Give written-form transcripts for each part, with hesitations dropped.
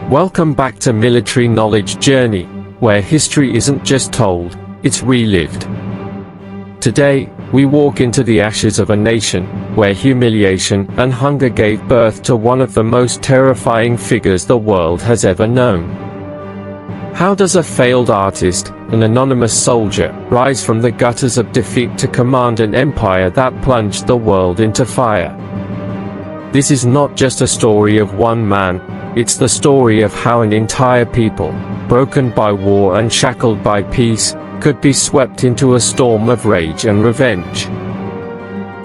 Welcome back to Military Knowledge Journey, where history isn't just told, it's relived. Today, we walk into the ashes of a nation, where humiliation and hunger gave birth to one of the most terrifying figures the world has ever known. How does a failed artist, an anonymous soldier, rise from the gutters of defeat to command an empire that plunged the world into fire? This is not just a story of one man, it's the story of how an entire people, broken by war and shackled by peace, could be swept into a storm of rage and revenge.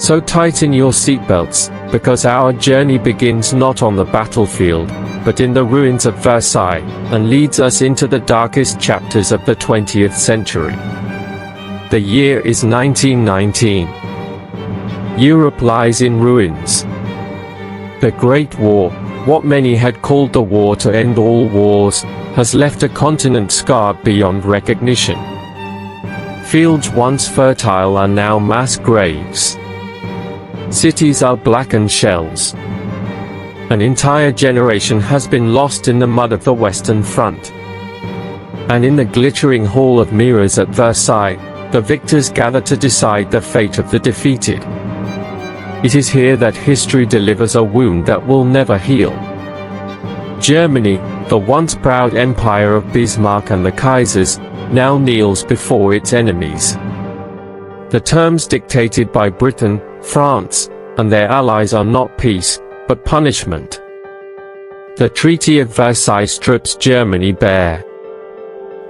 So tighten your seatbelts, because our journey begins not on the battlefield, but in the ruins of Versailles, and leads us into the darkest chapters of the 20th century. The year is 1919. Europe lies in ruins. The Great War, what many had called the war to end all wars, has left a continent scarred beyond recognition. Fields once fertile are now mass graves. Cities are blackened shells. An entire generation has been lost in the mud of the Western Front. And in the glittering hall of mirrors at Versailles, the victors gather to decide the fate of the defeated. It is here that history delivers a wound that will never heal. Germany, the once proud empire of Bismarck and the Kaisers, now kneels before its enemies. The terms dictated by Britain, France, and their allies are not peace, but punishment. The Treaty of Versailles strips Germany bare.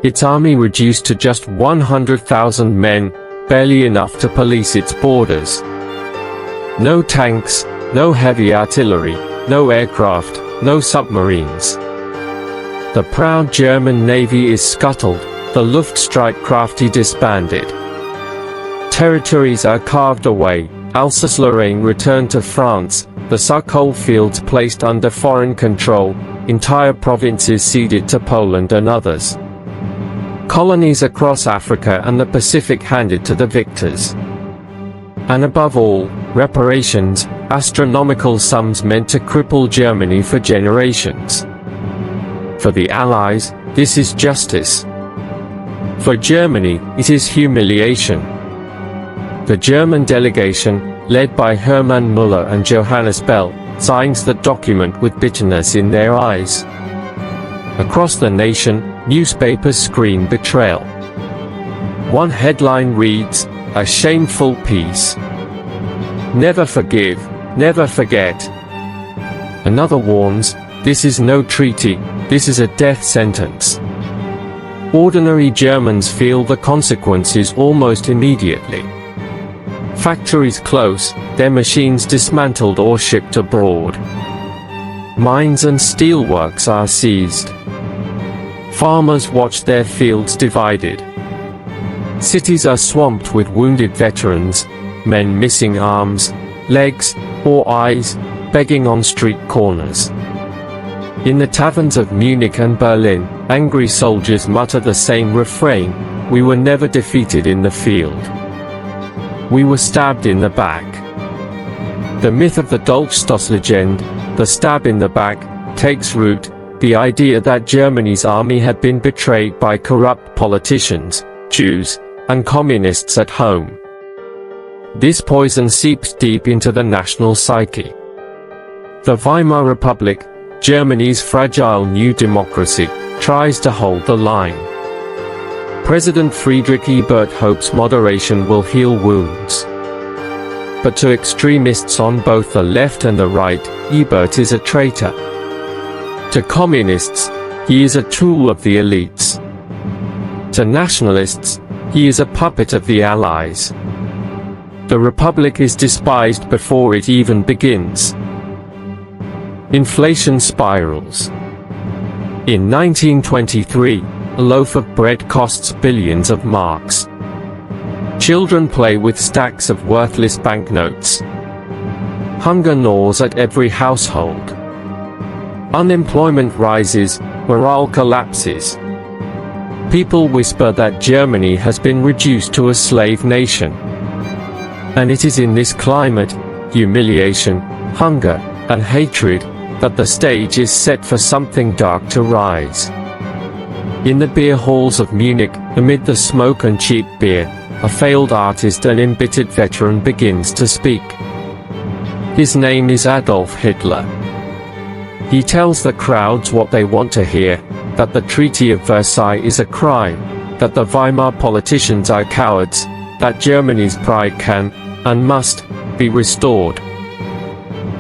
Its army reduced to just 100,000 men, barely enough to police its borders. No tanks, no heavy artillery, no aircraft, no submarines. The proud German navy is scuttled, the Luftstreitkräfte disbanded. Territories are carved away, Alsace-Lorraine returned to France, the Sarcoal fields placed under foreign control, entire provinces ceded to Poland and others. Colonies across Africa and the Pacific handed to the victors. And above all, reparations, astronomical sums meant to cripple Germany for generations. For the Allies, this is justice. For Germany, it is humiliation. The German delegation, led by Hermann Müller and Johannes Bell, signs the document with bitterness in their eyes. Across the nation, newspapers scream betrayal. One headline reads, "A shameful peace. Never forgive, never forget." Another warns, "This is no treaty, this is a death sentence." Ordinary Germans feel the consequences almost immediately. Factories close, their machines dismantled or shipped abroad. Mines and steelworks are seized. Farmers watch their fields divided. Cities are swamped with wounded veterans, men missing arms, legs, or eyes, begging on street corners. In the taverns of Munich and Berlin, angry soldiers mutter the same refrain, "We were never defeated in the field. We were stabbed in the back." The myth of the Dolchstoßlegende, the stab in the back, takes root, the idea that Germany's army had been betrayed by corrupt politicians, Jews, and communists at home. This poison seeps deep into the national psyche. The Weimar Republic, Germany's fragile new democracy, tries to hold the line. President Friedrich Ebert hopes moderation will heal wounds. But to extremists on both the left and the right, Ebert is a traitor. To communists, he is a tool of the elites. To nationalists, he is a puppet of the Allies. The Republic is despised before it even begins. Inflation spirals. In 1923, a loaf of bread costs billions of marks. Children play with stacks of worthless banknotes. Hunger gnaws at every household. Unemployment rises, morale collapses. People whisper that Germany has been reduced to a slave nation. And it is in this climate, humiliation, hunger, and hatred, that the stage is set for something dark to rise. In the beer halls of Munich, amid the smoke and cheap beer, a failed artist and embittered veteran begins to speak. His name is Adolf Hitler. He tells the crowds what they want to hear, that the Treaty of Versailles is a crime, that the Weimar politicians are cowards, that Germany's pride can, and must, be restored.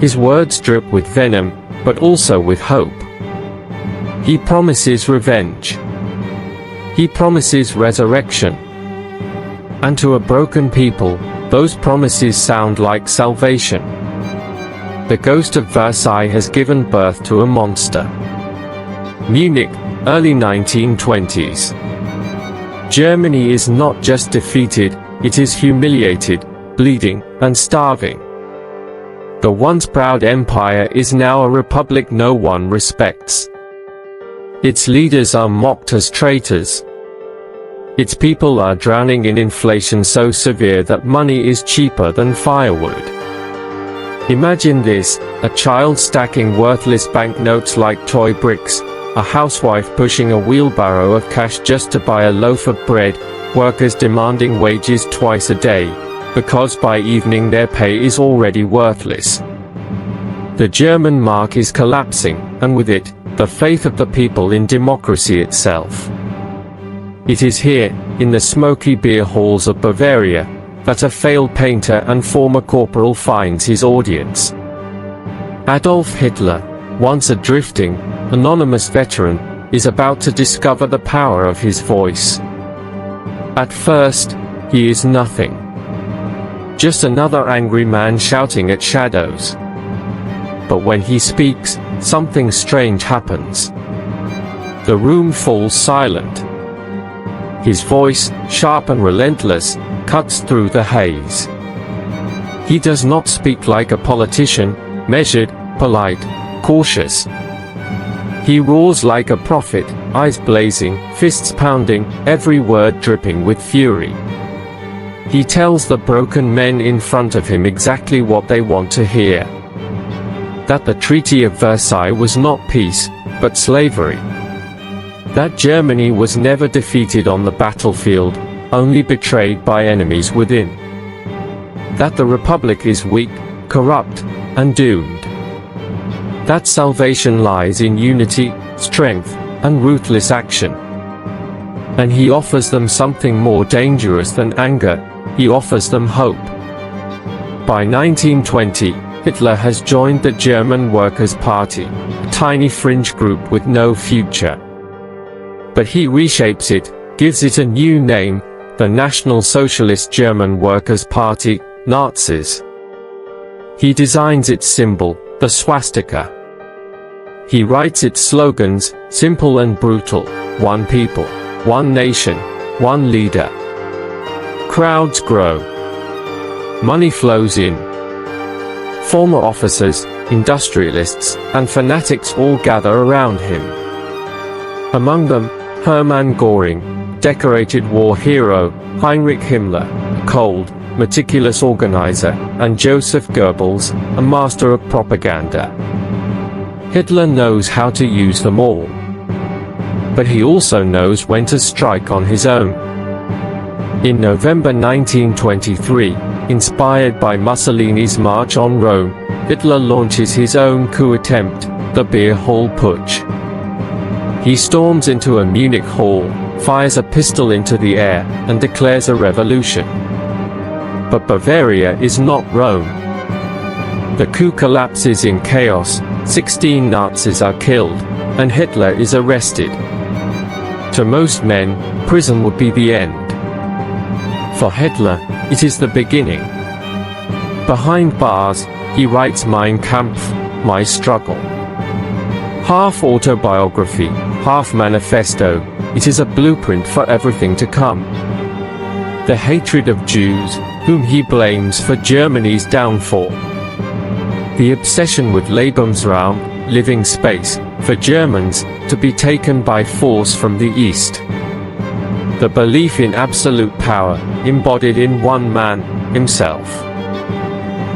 His words drip with venom, but also with hope. He promises revenge. He promises resurrection. And to a broken people, those promises sound like salvation. The ghost of Versailles has given birth to a monster. Munich, early 1920s. Germany is not just defeated, it is humiliated, bleeding, and starving. The once proud empire is now a republic no one respects. Its leaders are mocked as traitors. Its people are drowning in inflation so severe that money is cheaper than firewood. Imagine this: a child stacking worthless banknotes like toy bricks, a housewife pushing a wheelbarrow of cash just to buy a loaf of bread, workers demanding wages twice a day, because by evening their pay is already worthless. The German mark is collapsing, and with it, the faith of the people in democracy itself. It is here, in the smoky beer halls of Bavaria, that a failed painter and former corporal finds his audience. Adolf Hitler, once a drifting, anonymous veteran, is about to discover the power of his voice. At first, he is nothing. Just another angry man shouting at shadows. But when he speaks, something strange happens. The room falls silent. His voice, sharp and relentless, cuts through the haze. He does not speak like a politician, measured, polite, cautious. He roars like a prophet, eyes blazing, fists pounding, every word dripping with fury. He tells the broken men in front of him exactly what they want to hear. That the Treaty of Versailles was not peace, but slavery. That Germany was never defeated on the battlefield, only betrayed by enemies within. That the Republic is weak, corrupt, and doomed. That salvation lies in unity, strength, and ruthless action. And he offers them something more dangerous than anger, he offers them hope. By 1920, Hitler has joined the German Workers' Party, a tiny fringe group with no future. But he reshapes it, gives it a new name, the National Socialist German Workers' Party, Nazis. He designs its symbol, the swastika. He writes its slogans, simple and brutal: one people, one nation, one leader. Crowds grow. Money flows in. Former officers, industrialists, and fanatics all gather around him. Among them, Hermann Göring, decorated war hero, Heinrich Himmler, a cold, meticulous organizer, and Joseph Goebbels, a master of propaganda. Hitler knows how to use them all. But he also knows when to strike on his own. In November 1923, inspired by Mussolini's March on Rome, Hitler launches his own coup attempt, the Beer Hall Putsch. He storms into a Munich hall, fires a pistol into the air, and declares a revolution. But Bavaria is not Rome. The coup collapses in chaos, 16 Nazis are killed, and Hitler is arrested. To most men, prison would be the end. For Hitler, it is the beginning. Behind bars, he writes Mein Kampf, My Struggle. Half autobiography, half manifesto, it is a blueprint for everything to come. The hatred of Jews, whom he blames for Germany's downfall. The obsession with Lebensraum, living space, for Germans, to be taken by force from the East. The belief in absolute power, embodied in one man, himself.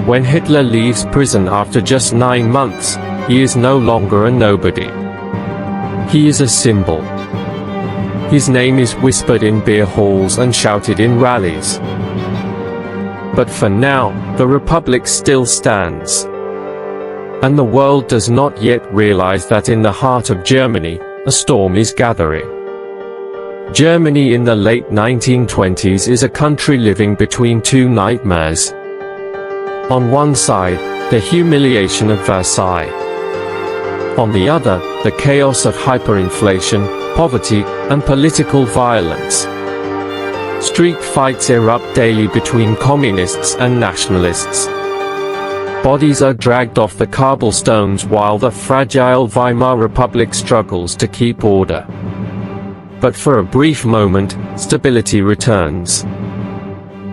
When Hitler leaves prison after just 9 months, he is no longer a nobody. He is a symbol. His name is whispered in beer halls and shouted in rallies. But for now, the Republic still stands. And the world does not yet realize that in the heart of Germany, a storm is gathering. Germany in the late 1920s is a country living between two nightmares. On one side, the humiliation of Versailles. On the other, the chaos of hyperinflation, poverty, and political violence. Street fights erupt daily between communists and nationalists. Bodies are dragged off the cobblestones while the fragile Weimar Republic struggles to keep order. But for a brief moment, stability returns.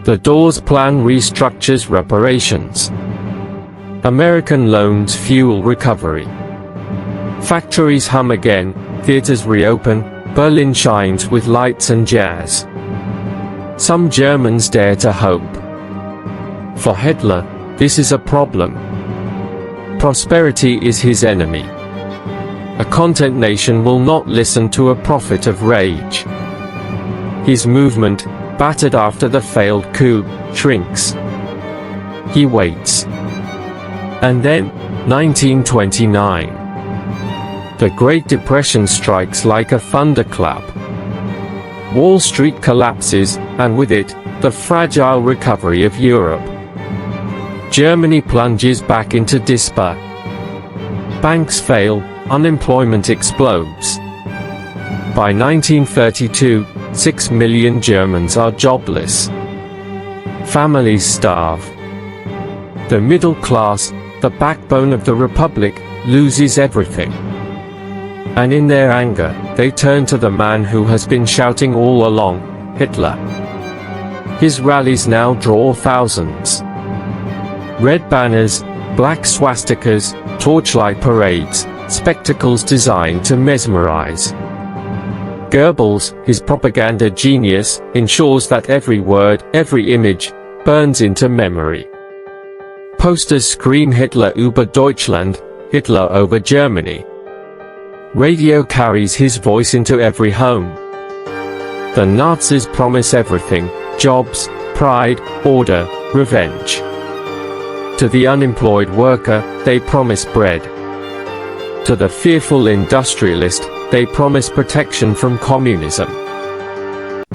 The Dawes Plan restructures reparations. American loans fuel recovery. Factories hum again, theaters reopen, Berlin shines with lights and jazz. Some Germans dare to hope. For Hitler, this is a problem. Prosperity is his enemy. A content nation will not listen to a prophet of rage. His movement, battered after the failed coup, shrinks. He waits. And then, 1929. The Great Depression strikes like a thunderclap. Wall Street collapses, and with it, the fragile recovery of Europe. Germany plunges back into despair. Banks fail, unemployment explodes. By 1932, 6 million Germans are jobless. Families starve. The middle class, the backbone of the Republic, loses everything. And in their anger, they turn to the man who has been shouting all along, Hitler. His rallies now draw thousands. Red banners, black swastikas, torchlight parades, spectacles designed to mesmerize. Goebbels, his propaganda genius, ensures that every word, every image, burns into memory. Posters scream Hitler über Deutschland, Hitler over Germany. Radio carries his voice into every home. The Nazis promise everything: jobs, pride, order, revenge. To the unemployed worker, they promise bread. To the fearful industrialist, they promise protection from communism.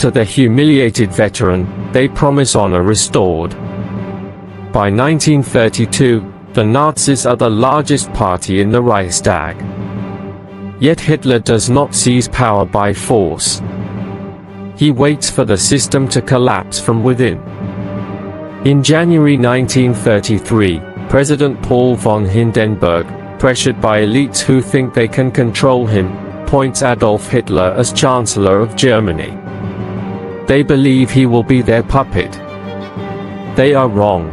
To the humiliated veteran, they promise honor restored. By 1932, the Nazis are the largest party in the Reichstag. Yet Hitler does not seize power by force. He waits for the system to collapse from within. In January 1933, President Paul von Hindenburg, pressured by elites who think they can control him, appoints Adolf Hitler as Chancellor of Germany. They believe he will be their puppet. They are wrong.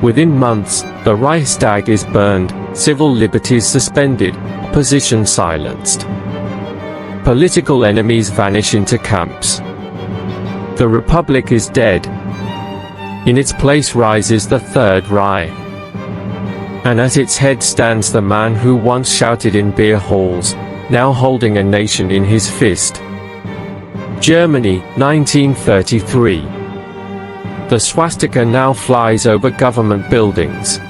Within months, the Reichstag is burned, civil liberties suspended, opposition silenced. Political enemies vanish into camps. The Republic is dead. In its place rises the Third Reich. And at its head stands the man who once shouted in beer halls, now holding a nation in his fist. Germany, 1933. The swastika now flies over government buildings.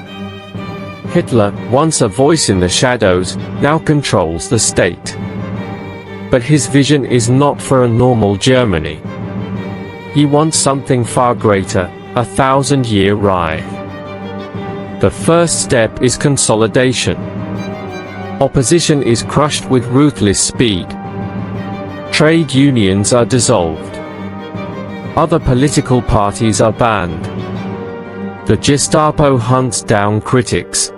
Hitler, once a voice in the shadows, now controls the state. But his vision is not for a normal Germany. He wants something far greater, a 1,000-year Reich. The first step is consolidation. Opposition is crushed with ruthless speed. Trade unions are dissolved. Other political parties are banned. The Gestapo hunts down critics.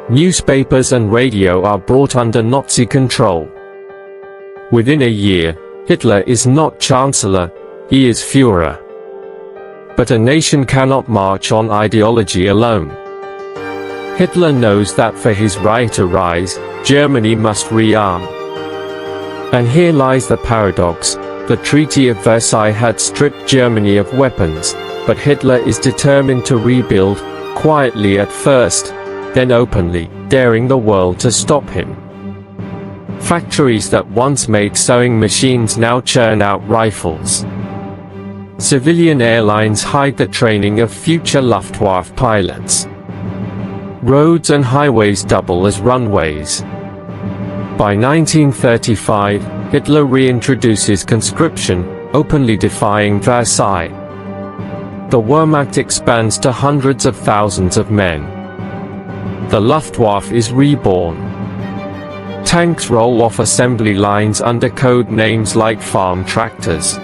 Newspapers and radio are brought under Nazi control. Within a year, Hitler is not Chancellor, he is Führer. But a nation cannot march on ideology alone. Hitler knows that for his Reich to rise, Germany must rearm. And here lies the paradox: the Treaty of Versailles had stripped Germany of weapons, but Hitler is determined to rebuild, quietly at first, then openly, daring the world to stop him. Factories that once made sewing machines now churn out rifles. Civilian airlines hide the training of future Luftwaffe pilots. Roads and highways double as runways. By 1935, Hitler reintroduces conscription, openly defying Versailles. The Wehrmacht expands to hundreds of thousands of men. The Luftwaffe is reborn. Tanks roll off assembly lines under code names like farm tractors.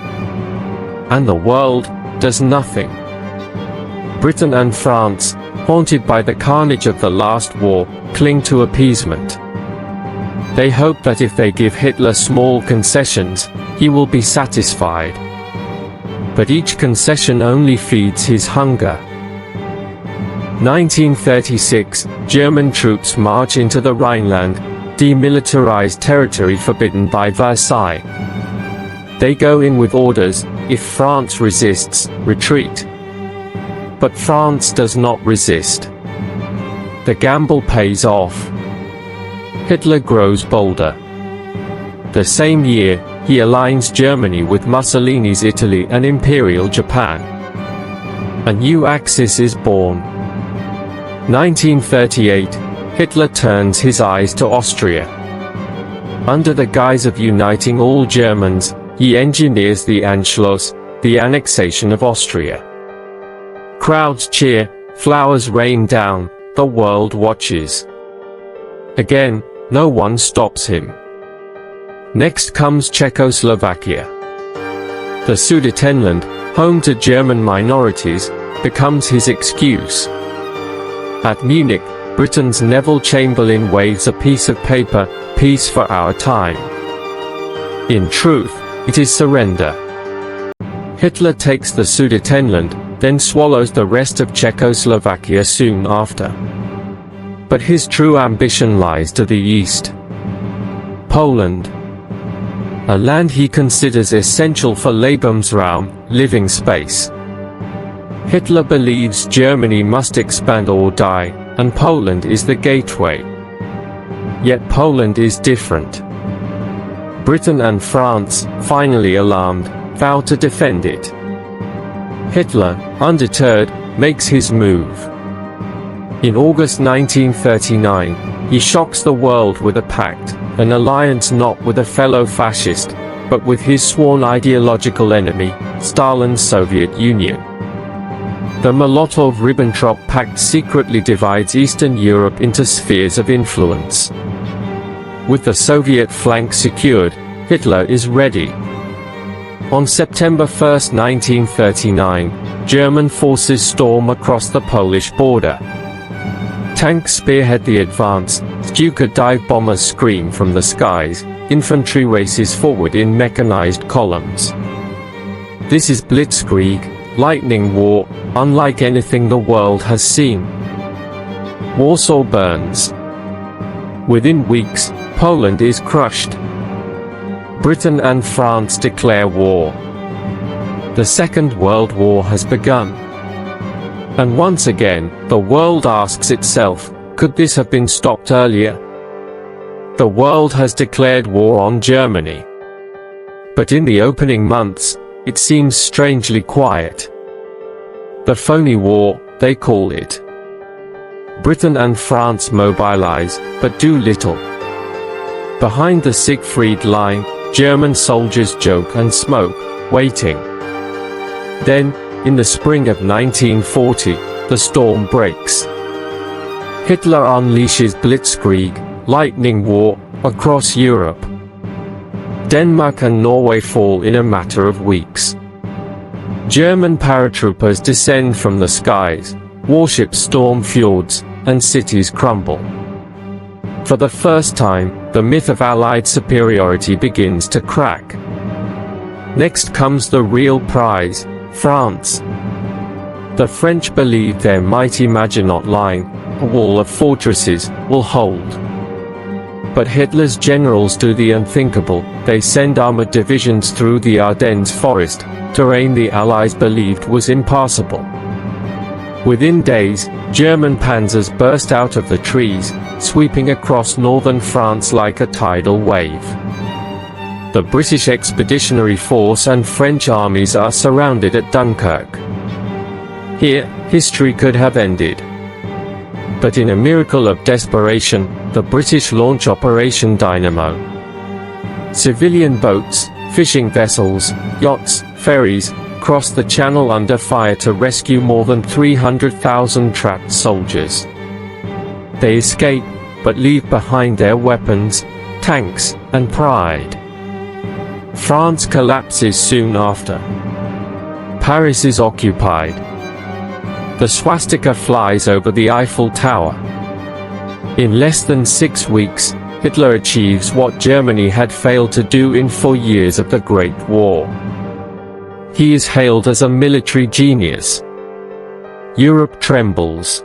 And the world does nothing. Britain and France, haunted by the carnage of the last war, cling to appeasement. They hope that if they give Hitler small concessions, he will be satisfied. But each concession only feeds his hunger. 1936, German troops march into the Rhineland, demilitarized territory forbidden by Versailles. They go in with orders: if France resists, retreat. But France does not resist. The gamble pays off. Hitler grows bolder. The same year, he aligns Germany with Mussolini's Italy and Imperial Japan. A new Axis is born. 1938, Hitler turns his eyes to Austria. Under the guise of uniting all Germans, he engineers the Anschluss, the annexation of Austria. Crowds cheer, flowers rain down, the world watches. Again, no one stops him. Next comes Czechoslovakia. The Sudetenland, home to German minorities, becomes his excuse. At Munich, Britain's Neville Chamberlain waves a piece of paper, "Peace for our time." In truth, it is surrender. Hitler takes the Sudetenland, then swallows the rest of Czechoslovakia soon after. But his true ambition lies to the east. Poland. A land he considers essential for Lebensraum, living space. Hitler believes Germany must expand or die, and Poland is the gateway. Yet Poland is different. Britain and France, finally alarmed, vow to defend it. Hitler, undeterred, makes his move. In August 1939, he shocks the world with a pact, an alliance not with a fellow fascist, but with his sworn ideological enemy, Stalin's Soviet Union. The Molotov-Ribbentrop Pact secretly divides Eastern Europe into spheres of influence. With the Soviet flank secured, Hitler is ready. On September 1, 1939, German forces storm across the Polish border. Tanks spearhead the advance, Stuka dive bombers scream from the skies, infantry races forward in mechanized columns. This is Blitzkrieg, lightning war, unlike anything the world has seen. Warsaw burns. Within weeks, Poland is crushed. Britain and France declare war. The Second World War has begun. And once again, the world asks itself, could this have been stopped earlier? The world has declared war on Germany. But in the opening months, it seems strangely quiet. The phony war, they call it. Britain and France mobilize, but do little. Behind the Siegfried Line, German soldiers joke and smoke, waiting. Then, in the spring of 1940, the storm breaks. Hitler unleashes Blitzkrieg, lightning war, across Europe. Denmark and Norway fall in a matter of weeks. German paratroopers descend from the skies, warships storm fjords, and cities crumble. For the first time, the myth of Allied superiority begins to crack. Next comes the real prize, France. The French believed their mighty Maginot Line, a wall of fortresses, will hold. But Hitler's generals do the unthinkable, they send armored divisions through the Ardennes forest, terrain the Allies believed was impassable. Within days, German panzers burst out of the trees, sweeping across northern France like a tidal wave. The British Expeditionary Force and French armies are surrounded at Dunkirk. Here, history could have ended. But in a miracle of desperation, the British launch Operation Dynamo. Civilian boats, fishing vessels, yachts, ferries, crossed the channel under fire to rescue more than 300,000 trapped soldiers. They escape, but leave behind their weapons, tanks, and pride. France collapses soon after. Paris is occupied. The swastika flies over the Eiffel Tower. In less than 6 weeks, Hitler achieves what Germany had failed to do in 4 years of the Great War. He is hailed as a military genius. Europe trembles.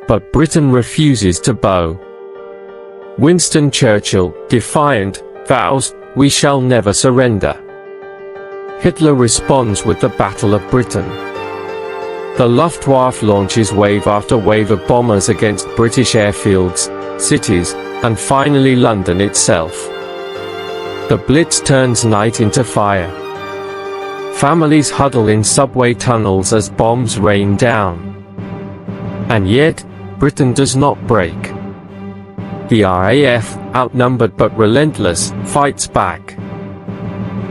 But Britain refuses to bow. Winston Churchill, defiant, vows, "We shall never surrender." Hitler responds with the Battle of Britain. The Luftwaffe launches wave after wave of bombers against British airfields, cities, and finally London itself. The Blitz turns night into fire. Families huddle in subway tunnels as bombs rain down. And yet, Britain does not break. The RAF, outnumbered but relentless, fights back.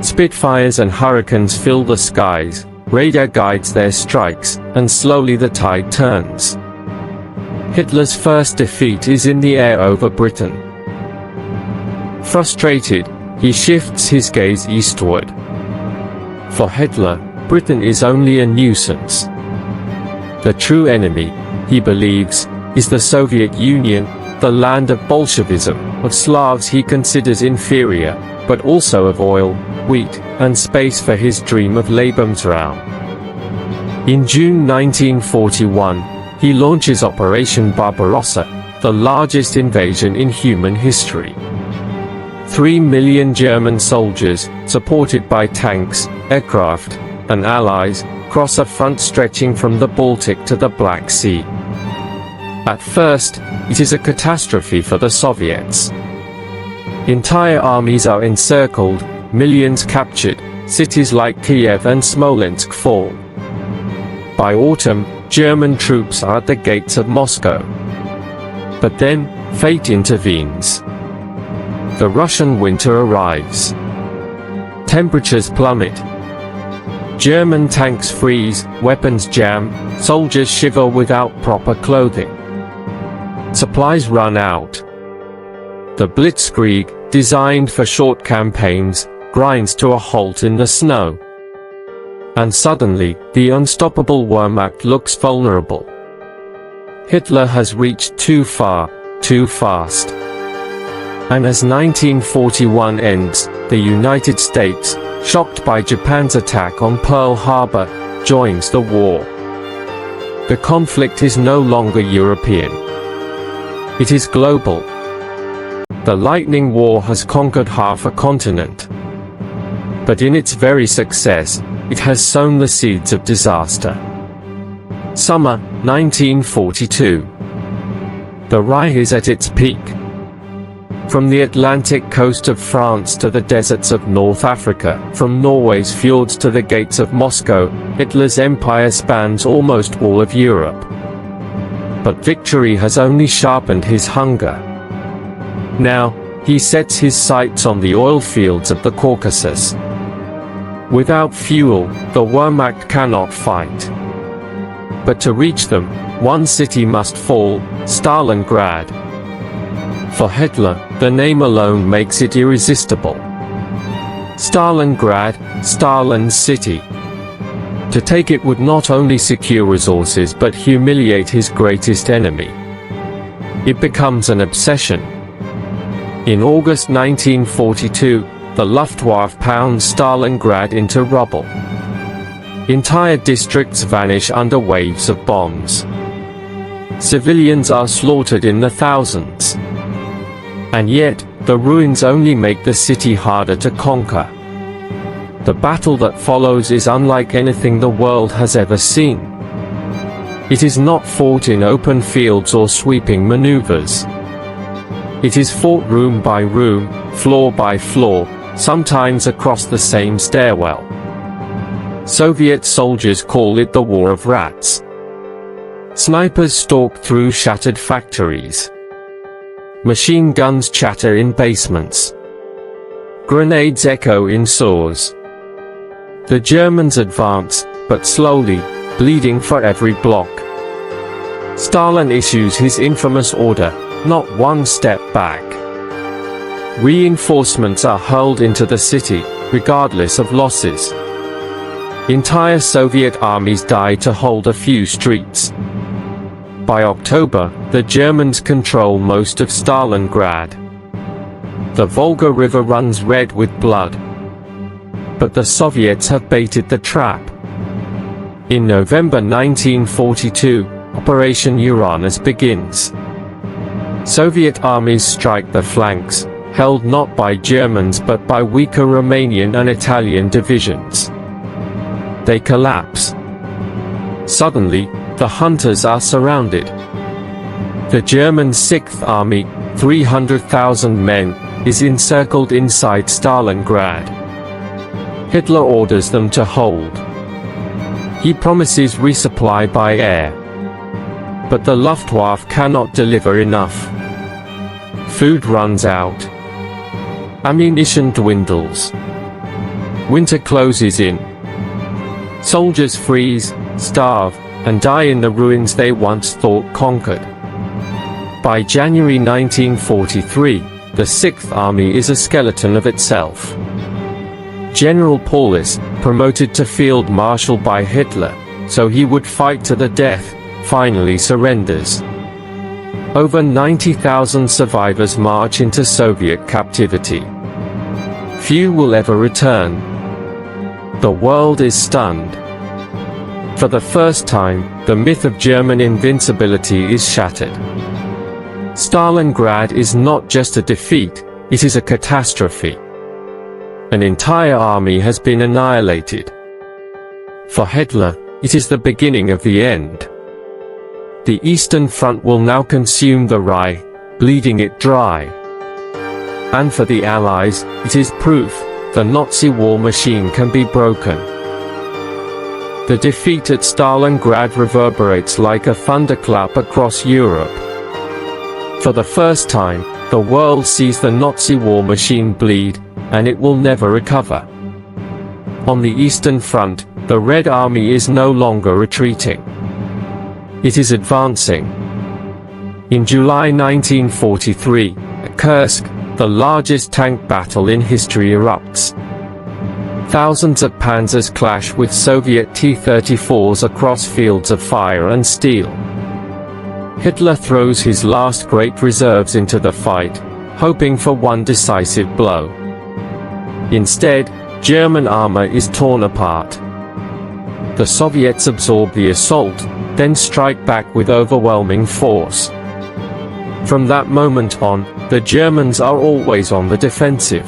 Spitfires and Hurricanes fill the skies, radar guides their strikes, and slowly the tide turns. Hitler's first defeat is in the air over Britain. Frustrated, he shifts his gaze eastward. For Hitler, Britain is only a nuisance. The true enemy, he believes, is the Soviet Union, the land of Bolshevism, of Slavs he considers inferior, but also of oil, wheat, and space for his dream of Lebensraum. In June 1941, he launches Operation Barbarossa, the largest invasion in human history. 3 million German soldiers, supported by tanks, aircraft, and allies, cross a front stretching from the Baltic to the Black Sea. At first, it is a catastrophe for the Soviets. Entire armies are encircled, millions captured, cities like Kiev and Smolensk fall. By autumn, German troops are at the gates of Moscow. But then, fate intervenes. The Russian winter arrives. Temperatures plummet. German tanks freeze, weapons jam, soldiers shiver without proper clothing. Supplies run out. The Blitzkrieg, designed for short campaigns, grinds to a halt in the snow. And suddenly, the unstoppable Wehrmacht looks vulnerable. Hitler has reached too far, too fast. And as 1941 ends, the United States, shocked by Japan's attack on Pearl Harbor, joins the war. The conflict is no longer European. It is global. The Lightning War has conquered half a continent. But in its very success, it has sown the seeds of disaster. Summer, 1942. The Reich is at its peak. From the Atlantic coast of France to the deserts of North Africa, from Norway's fjords to the gates of Moscow, Hitler's empire spans almost all of Europe. But victory has only sharpened his hunger. Now, he sets his sights on the oil fields of the Caucasus. Without fuel, the Wehrmacht cannot fight. But to reach them, one city must fall, Stalingrad. For Hitler, the name alone makes it irresistible. Stalingrad, Stalin's city. To take it would not only secure resources but humiliate his greatest enemy. It becomes an obsession. In August 1942, the Luftwaffe pounds Stalingrad into rubble. Entire districts vanish under waves of bombs. Civilians are slaughtered in the thousands. And yet, the ruins only make the city harder to conquer. The battle that follows is unlike anything the world has ever seen. It is not fought in open fields or sweeping maneuvers. It is fought room by room, floor by floor, sometimes across the same stairwell. Soviet soldiers call it the War of Rats. Snipers stalk through shattered factories. Machine guns chatter in basements. Grenades echo in sewers. The Germans advance, but slowly, bleeding for every block. Stalin issues his infamous order, not one step back. Reinforcements are hurled into the city, regardless of losses. Entire Soviet armies die to hold a few streets. By October, the Germans control most of Stalingrad. The Volga River runs red with blood. But the Soviets have baited the trap. In November 1942, Operation Uranus begins. Soviet armies strike the flanks, held not by Germans but by weaker Romanian and Italian divisions. They collapse. Suddenly, the hunters are surrounded. The German Sixth Army, 300,000 men, is encircled inside Stalingrad. Hitler orders them to hold. He promises resupply by air. But the Luftwaffe cannot deliver enough. Food runs out. Ammunition dwindles. Winter closes in. Soldiers freeze, starve, and die in the ruins they once thought conquered. By January 1943, the Sixth Army is a skeleton of itself. General Paulus, promoted to Field Marshal by Hitler, so he would fight to the death, finally surrenders. Over 90,000 survivors march into Soviet captivity. Few will ever return. The world is stunned. For the first time, the myth of German invincibility is shattered. Stalingrad is not just a defeat, it is a catastrophe. An entire army has been annihilated. For Hitler, it is the beginning of the end. The Eastern Front will now consume the Reich, bleeding it dry. And for the Allies, it is proof the Nazi war machine can be broken. The defeat at Stalingrad reverberates like a thunderclap across Europe. For the first time, the world sees the Nazi war machine bleed, and it will never recover. On the Eastern Front, the Red Army is no longer retreating. It is advancing. In July 1943, at Kursk, the largest tank battle in history erupts. Thousands of panzers clash with Soviet T-34s across fields of fire and steel. Hitler throws his last great reserves into the fight, hoping for one decisive blow. Instead, German armor is torn apart. The Soviets absorb the assault, then strike back with overwhelming force. From that moment on, the Germans are always on the defensive.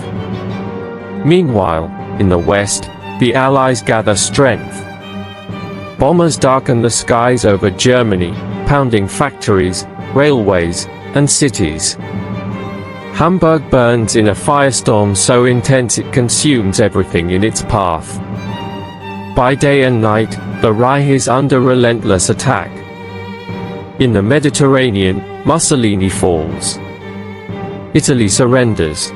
Meanwhile, in the West, the Allies gather strength. Bombers darken the skies over Germany, pounding factories, railways, and cities. Hamburg burns in a firestorm so intense it consumes everything in its path. By day and night, the Reich is under relentless attack. In the Mediterranean, Mussolini falls. Italy surrenders.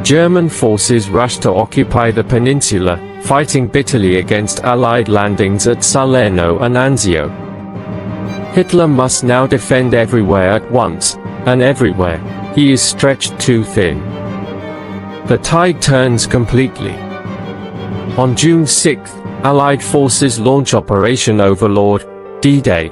German forces rush to occupy the peninsula, fighting bitterly against Allied landings at Salerno and Anzio. Hitler must now defend everywhere at once, and everywhere, he is stretched too thin. The tide turns completely. On June 6, Allied forces launch Operation Overlord, D-Day.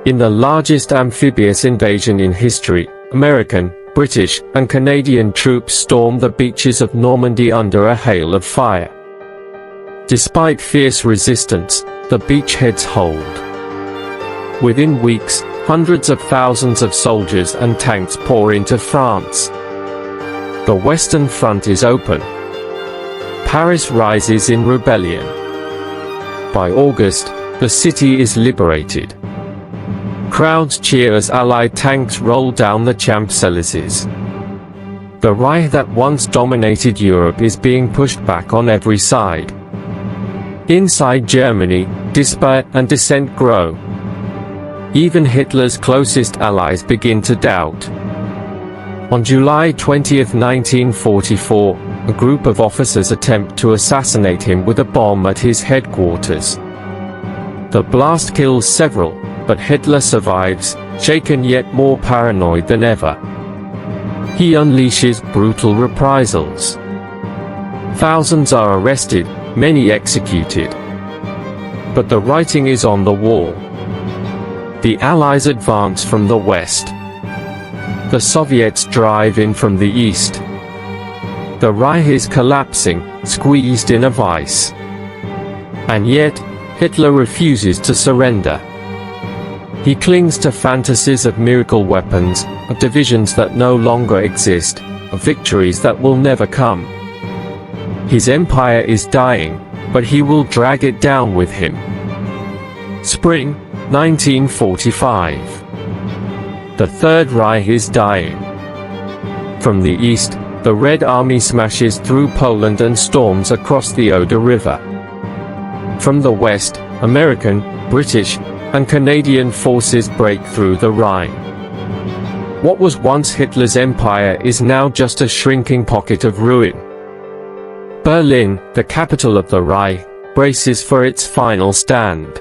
In the largest amphibious invasion in history, American, British, and Canadian troops storm the beaches of Normandy under a hail of fire. Despite fierce resistance, the beachheads hold. Within weeks, hundreds of thousands of soldiers and tanks pour into France. The Western Front is open. Paris rises in rebellion. By August, the city is liberated. Crowds cheer as Allied tanks roll down the Champs-Élysées. The Reich that once dominated Europe is being pushed back on every side. Inside Germany, despair and dissent grow. Even Hitler's closest allies begin to doubt. On July 20, 1944, a group of officers attempt to assassinate him with a bomb at his headquarters. The blast kills several, but Hitler survives, shaken yet more paranoid than ever. He unleashes brutal reprisals. Thousands are arrested, many executed. But the writing is on the wall. The Allies advance from the west. The Soviets drive in from the east. The Reich is collapsing, squeezed in a vice. And yet, Hitler refuses to surrender. He clings to fantasies of miracle weapons, of divisions that no longer exist, of victories that will never come. His empire is dying, but he will drag it down with him. Spring, 1945. The Third Reich is dying. From the east, the Red Army smashes through Poland and storms across the Oder River. From the west, American, British, and Canadian forces break through the Rhine. What was once Hitler's empire is now just a shrinking pocket of ruin. Berlin, the capital of the Reich, braces for its final stand.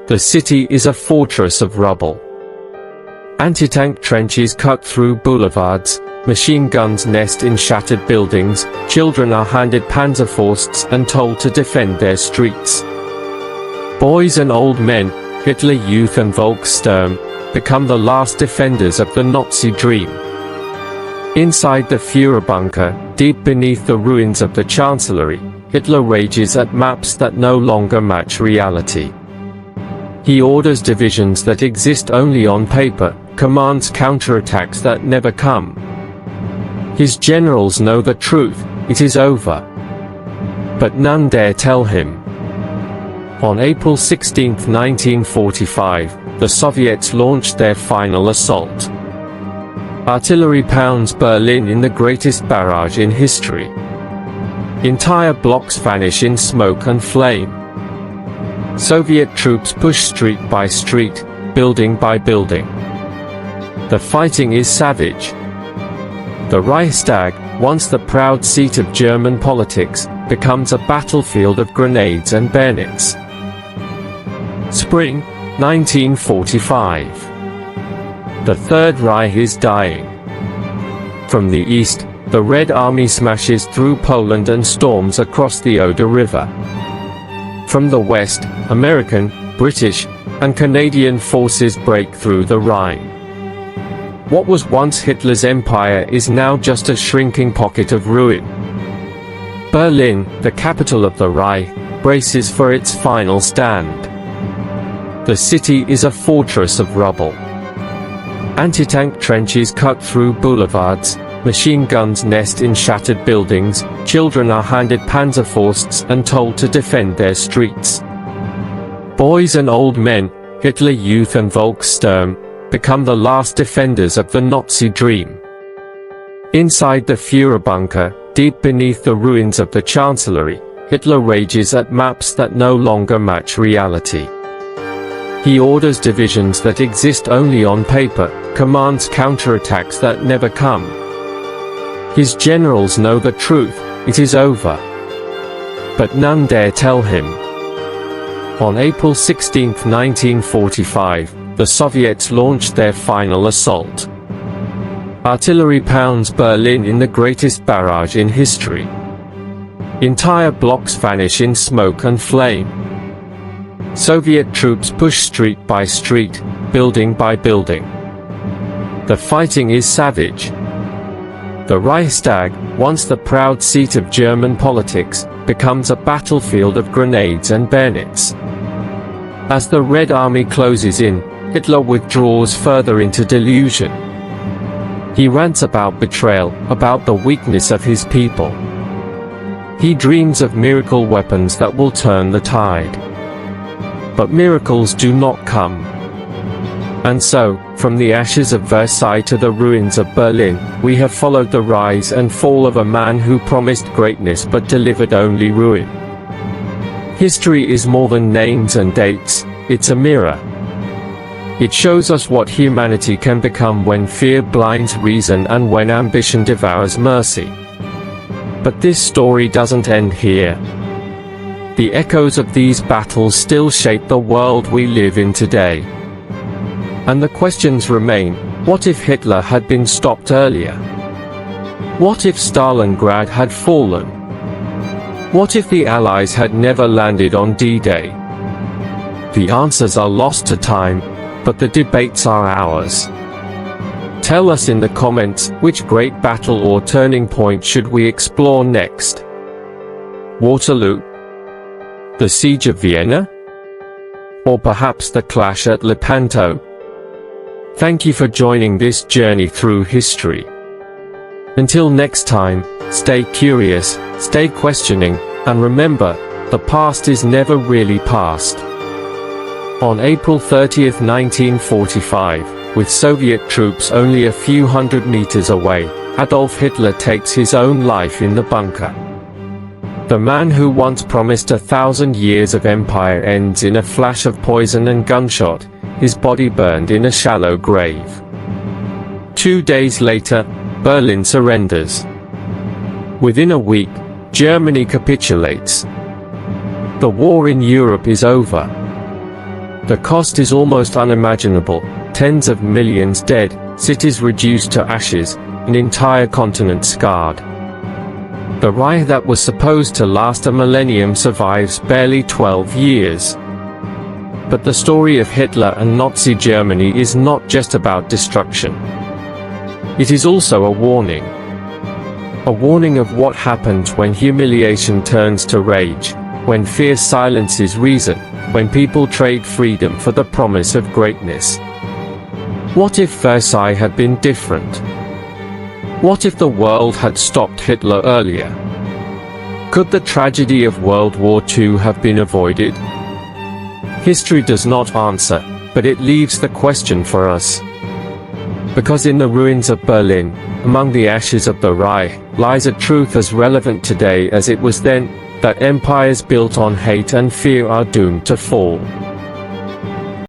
The city is a fortress of rubble. Anti-tank trenches cut through boulevards, machine guns nest in shattered buildings, children are handed Panzerfausts and told to defend their streets. Boys and old men, Hitler Youth and Volkssturm, become the last defenders of the Nazi dream. Inside the Führerbunker, deep beneath the ruins of the Chancellery, Hitler rages at maps that no longer match reality. He orders divisions that exist only on paper, commands counterattacks that never come. His generals know the truth, it is over. But none dare tell him. On April 16, 1945, the Soviets launched their final assault. Artillery pounds Berlin in the greatest barrage in history. Entire blocks vanish in smoke and flame. Soviet troops push street by street, building by building. The fighting is savage. The Reichstag, once the proud seat of German politics, becomes a battlefield of grenades and bayonets. Spring, 1945. The Third Reich is dying. From the east, the Red Army smashes through Poland and storms across the Oder River. From the west, American, British, and Canadian forces break through the Rhine. What was once Hitler's empire is now just a shrinking pocket of ruin. Berlin, the capital of the Reich, braces for its final stand. The city is a fortress of rubble. Anti-tank trenches cut through boulevards, machine guns nest in shattered buildings, children are handed Panzerfausts and told to defend their streets. Boys and old men, Hitler Youth and Volkssturm, become the last defenders of the Nazi dream. Inside the Führerbunker, deep beneath the ruins of the Chancellery, Hitler rages at maps that no longer match reality. He orders divisions that exist only on paper, commands counterattacks that never come. His generals know the truth, it is over. But none dare tell him. On April 16, 1945, the Soviets launched their final assault. Artillery pounds Berlin in the greatest barrage in history. Entire blocks vanish in smoke and flame. Soviet troops push street by street, building by building. The fighting is savage. The Reichstag, once the proud seat of German politics, becomes a battlefield of grenades and bayonets. As the Red Army closes in, Hitler withdraws further into delusion. He rants about betrayal, about the weakness of his people. He dreams of miracle weapons that will turn the tide. But miracles do not come. And so, from the ashes of Versailles to the ruins of Berlin, we have followed the rise and fall of a man who promised greatness but delivered only ruin. History is more than names and dates, it's a mirror. It shows us what humanity can become when fear blinds reason and when ambition devours mercy. But this story doesn't end here. The echoes of these battles still shape the world we live in today. And the questions remain: what if Hitler had been stopped earlier? What if Stalingrad had fallen? What if the Allies had never landed on D-Day? The answers are lost to time, but the debates are ours. Tell us in the comments, which great battle or turning point should we explore next? Waterloo? The Siege of Vienna? Or perhaps the clash at Lepanto? Thank you for joining this journey through history. Until next time, stay curious, stay questioning, and remember, the past is never really past. On April 30, 1945, with Soviet troops only a few hundred meters away, Adolf Hitler takes his own life in the bunker. The man who once promised 1,000 years of empire ends in a flash of poison and gunshot, his body burned in a shallow grave. 2 days later, Berlin surrenders. Within a week, Germany capitulates. The war in Europe is over. The cost is almost unimaginable: tens of millions dead, cities reduced to ashes, an entire continent scarred. The Reich that was supposed to last a millennium survives barely 12 years. But the story of Hitler and Nazi Germany is not just about destruction. It is also a warning. A warning of what happens when humiliation turns to rage, when fear silences reason, when people trade freedom for the promise of greatness. What if Versailles had been different? What if the world had stopped Hitler earlier? Could the tragedy of World War II have been avoided? History does not answer, but it leaves the question for us. Because in the ruins of Berlin, among the ashes of the Reich, lies a truth as relevant today as it was then, that empires built on hate and fear are doomed to fall.